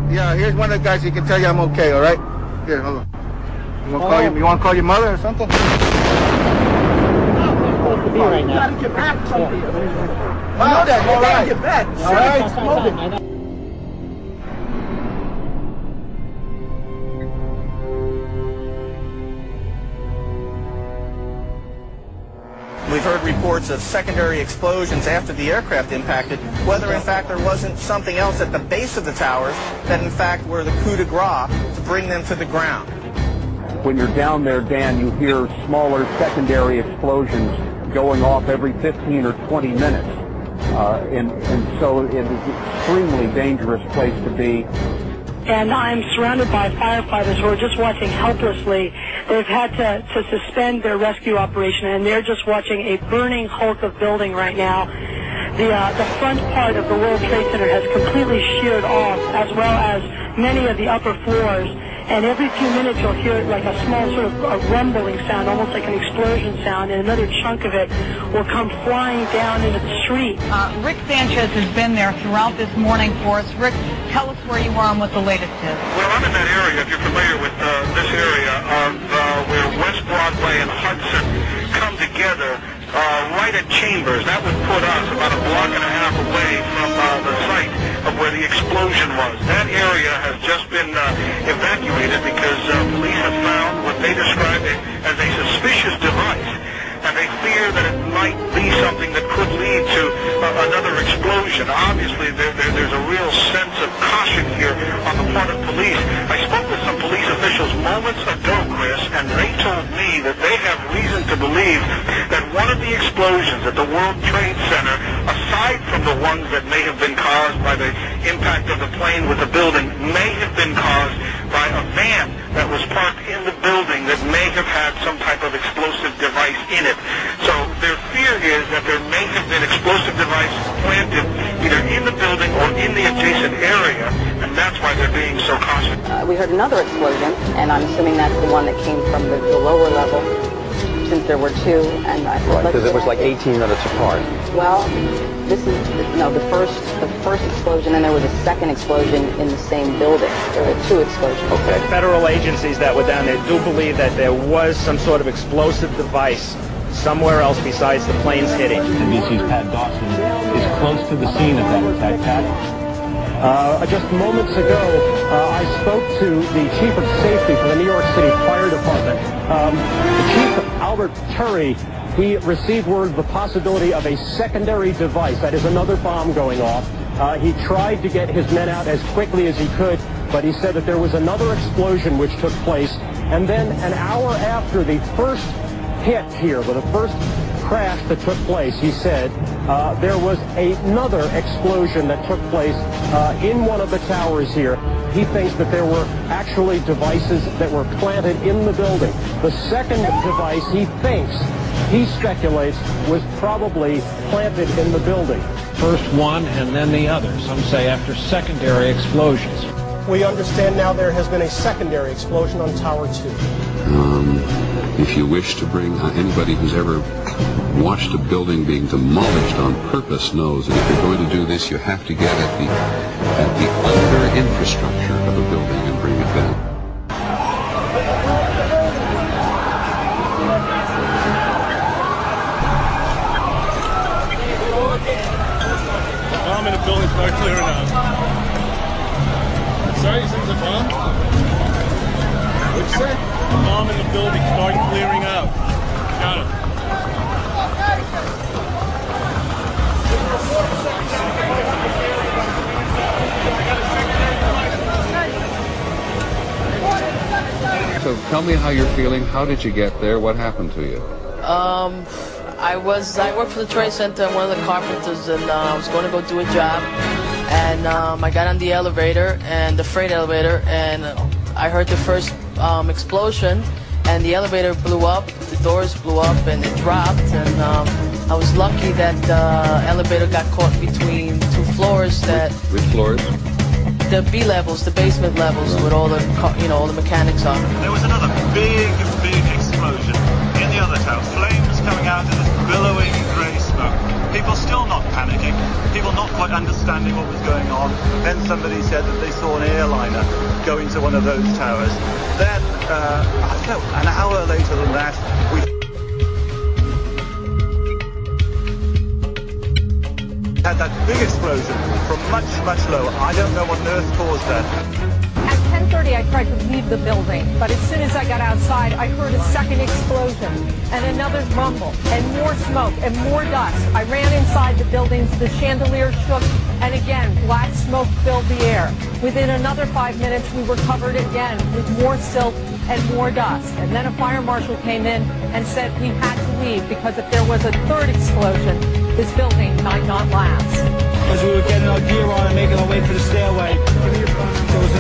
Yeah, here's one of the guys who can tell you I'm okay, all right? Here, hold on. You want to call your mother or something? Supposed to be right now. You gotta get back from here. I know that. You gotta get back. All right. Smoking. We've heard reports of secondary explosions after the aircraft impacted, whether in fact there wasn't something else at the base of the towers that in fact were the coup de grace to bring them to the ground. When you're down there, Dan, you hear smaller secondary explosions going off every 15 or 20 minutes. And so it is an extremely dangerous place to be. And I'm surrounded by firefighters who are just watching helplessly. They've had to suspend their rescue operation, and they're just watching a burning hulk of building right now. The front part of the World Trade Center has completely sheared off, as well as many of the upper floors. And every few minutes you'll hear like a small sort of a rumbling sound, almost like an explosion sound, and another chunk of it will come flying down into the street. Rick Sanchez has been there throughout this morning for us. Rick, tell us where you are and what the latest is. Well, I'm in that area, if you're familiar with this area, where West Broadway and Hudson come together right at Chambers. That would put us about a block and a half away from the site of where the explosion was. That area has just been evacuated because police have found what they described as a suspicious device, and they fear that it might be something that could lead to another explosion. Obviously, there's a real sense of caution here on the part of police. I spoke with some police officials moments ago, Chris, and they told me that they have reason to believe that one of the explosions at the World Trade Center, aside from the ones that may have been caused by the impact of the plane with the building, may have been caused by a van that was parked in the building that may have had some type of explosive device in it. So their fear is that there may have been explosive devices planted either in the building or in the adjacent area, and that's why they're being so cautious. We heard another explosion, and I'm assuming that's the one that came from the lower level, since there were two. And I thought, because it was like 18 minutes apart. Well, this is the first explosion, and there was a second explosion in the same building. There were two explosions. Okay. Federal agencies that were down there do believe that there was some sort of explosive device somewhere else besides the planes hitting. NBC's Pat Dawson is close to the scene of that attack. Pat? Just moments ago, I spoke to the Chief of Safety for the New York City Fire Department. The Chief, Albert Terry, he received word of the possibility of a secondary device, that is another bomb going off. He tried to get his men out as quickly as he could, but he said that there was another explosion which took place. And then an hour after the first hit here, with the first crash that took place, he said, there was another explosion that took place in one of the towers here. He thinks that there were actually devices that were planted in the building. The second device, he speculates, was probably planted in the building. First one and then the other. Some say after secondary explosions. We understand now there has been a secondary explosion on Tower 2. If you wish to bring anybody who's ever watched a building being demolished on purpose knows that if you're going to do this, you have to get at the under infrastructure of a building and bring it down. Bomb in a building, start clearing out. Sorry, you said it's a bomb? What'd you say? A bomb in the building, start clearing out. Got it. So tell me how you're feeling. How did you get there? What happened to you? I worked for the Trade Center. I'm one of the carpenters, and I was going to go do a job. And I got on the elevator, and the freight elevator, and I heard the first explosion, and the elevator blew up, the doors blew up, and it dropped. And I was lucky that the elevator got caught between two floors. Which floors? The B levels, the basement levels, with all the all the mechanics on. There was another big explosion in the other tower. Flames coming out of this billowing grey smoke. People still not panicking. People not quite quite understanding what was going on. Then somebody said that they saw an airliner go into one of those towers. Then, I don't know, an hour later than that, we had that big explosion from much, much lower. I don't know what on earth caused that. At 10:30, I tried to leave the building, but as soon as I got outside, I heard a second explosion and another rumble and more smoke and more dust. I ran inside the buildings, the chandelier shook, and again, black smoke filled the air. Within another 5 minutes, we were covered again with more silt and more dust. And then a fire marshal came in and said we had to leave because if there was a third explosion, this building might not last. As we were getting our gear on and making our way to the stairway, there was a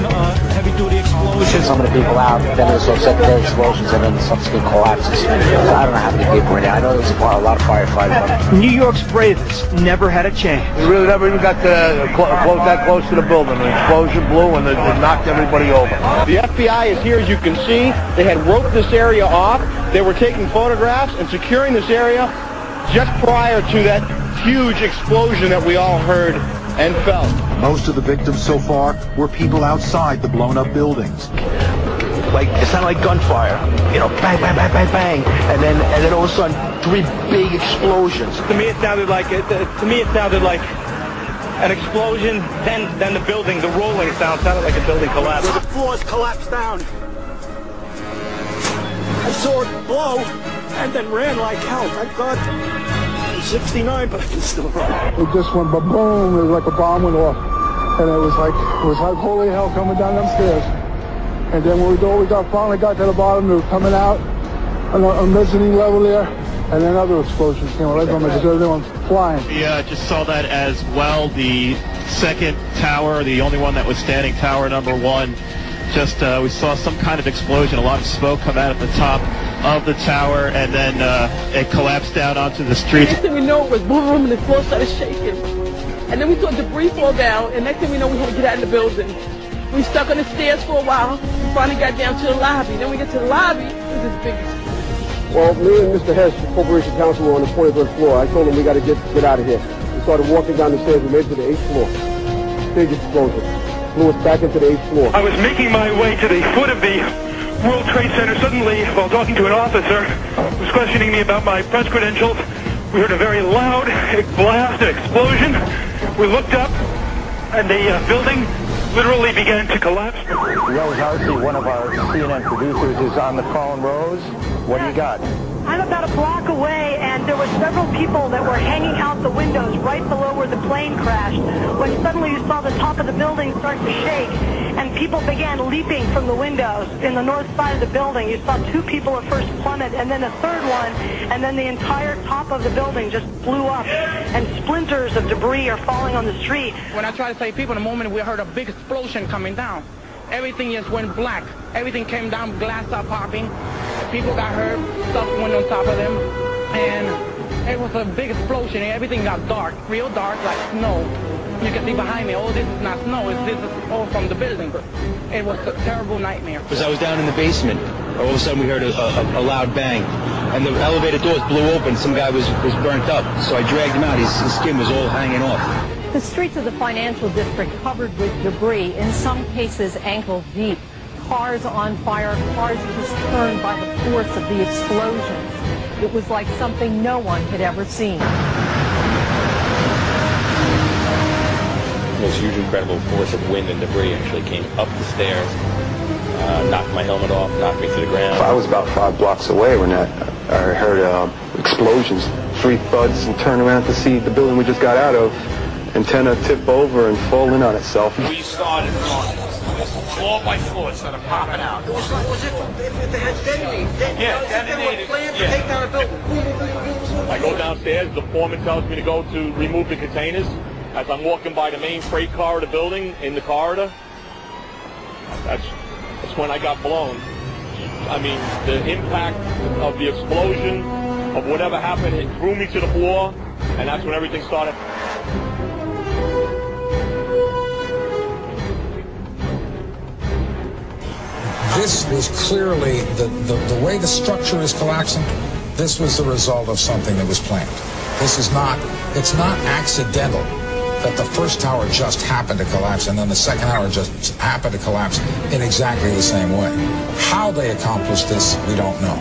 heavy-duty explosion. Some of the people out, then there was some secondary explosions, and then the subsequent collapses. I don't know how many people were in there. I know there was a lot of firefighters. New York's bravest never had a chance. We really never even got that close to the building. An explosion blew and it knocked everybody over. The FBI is here, as you can see. They had roped this area off. They were taking photographs and securing this area just prior to that huge explosion that we all heard and felt. Most of the victims so far were people outside the blown-up buildings. Like, it sounded like gunfire, you know, bang, bang, bang, bang, bang, and then all of a sudden, 3 big explosions. To me, it sounded like an explosion. Then the building, the rolling sound sounded like a building collapsed. The floors collapsed down. I saw it blow and then ran like hell. Thank God. I'm 69, but I can still run. It just went ba-boom. It was like a bomb went off. And it was like holy hell coming down them stairs. And then when we finally got to the bottom, they were coming out on a mezzanine level there. And then other explosions came right from it because everyone was flying. We just saw that as well. The second tower, the only one that was standing, tower number 1, just we saw some kind of explosion, a lot of smoke come out at the top of the tower, and then it collapsed down onto the street. Next thing we know, it was boom, and the floor started shaking. And then we saw debris fall down, and next thing we know, we had to get out of the building. We stuck on the stairs for a while. We finally got down to the lobby. Then we get to the lobby, it was this big explosion. Well, me and Mr. Hess, the corporation counsel, were on the 23rd floor. I told him we got to get out of here. We started walking down the stairs. We made it to the 8th floor. Big explosion. Blew us back into the 8th floor. I was making my way to the foot of the World Trade Center. Suddenly, while talking to an officer who was questioning me about my press credentials, we heard a very loud blast, an explosion. We looked up, and the building literally began to collapse. Rose Arcee, one of our CNN producers, is on the phone. Rose, what do you got? I'm about a block away, and there were several people that were hanging out the windows right below where the plane crashed, when suddenly you saw the top of the building start to shake, and people began leaping from the windows in the north side of the building. You saw 2 people at first plummet, and then a third one, and then the entire top of the building just blew up, and splinters of debris are falling on the street. When I tried to save people, in a moment we heard a big explosion coming down. Everything just went black. Everything came down, glass started popping. People got hurt, stuff went on top of them, and it was a big explosion. Everything got dark, real dark, like snow. You can see behind me, oh, this is not snow, this is all from the building. It was a terrible nightmare. As I was down in the basement, all of a sudden we heard a loud bang, and the elevator doors blew open. Some guy was burnt up, so I dragged him out. His skin was all hanging off. The streets of the financial district covered with debris, in some cases ankle deep. Cars on fire, cars just turned by the force of the explosions. It was like something no one had ever seen. This huge, incredible force of wind and debris actually came up the stairs, knocked my helmet off, knocked me to the ground. I was about 5 blocks away when I heard explosions, 3 thuds, and turned around to see the building we just got out of. Antenna tip over and fall in on itself. We started floor by floor, started popping out. It was like if they had detonated. Yeah, detonated. They were planned to take down a building. I go downstairs, the foreman tells me to go to remove the containers. As I'm walking by the main freight car of the building, in the corridor, that's when I got blown. I mean, the impact of the explosion, of whatever happened, it threw me to the floor, and that's when everything started. This was clearly, the way the structure is collapsing, this was the result of something that was planned. It's not accidental. that the first tower just happened to collapse and then the second tower just happened to collapse in exactly the same way. How they accomplished this, we don't know.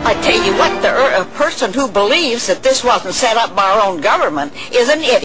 I tell you what, a person who believes that this wasn't set up by our own government is an idiot.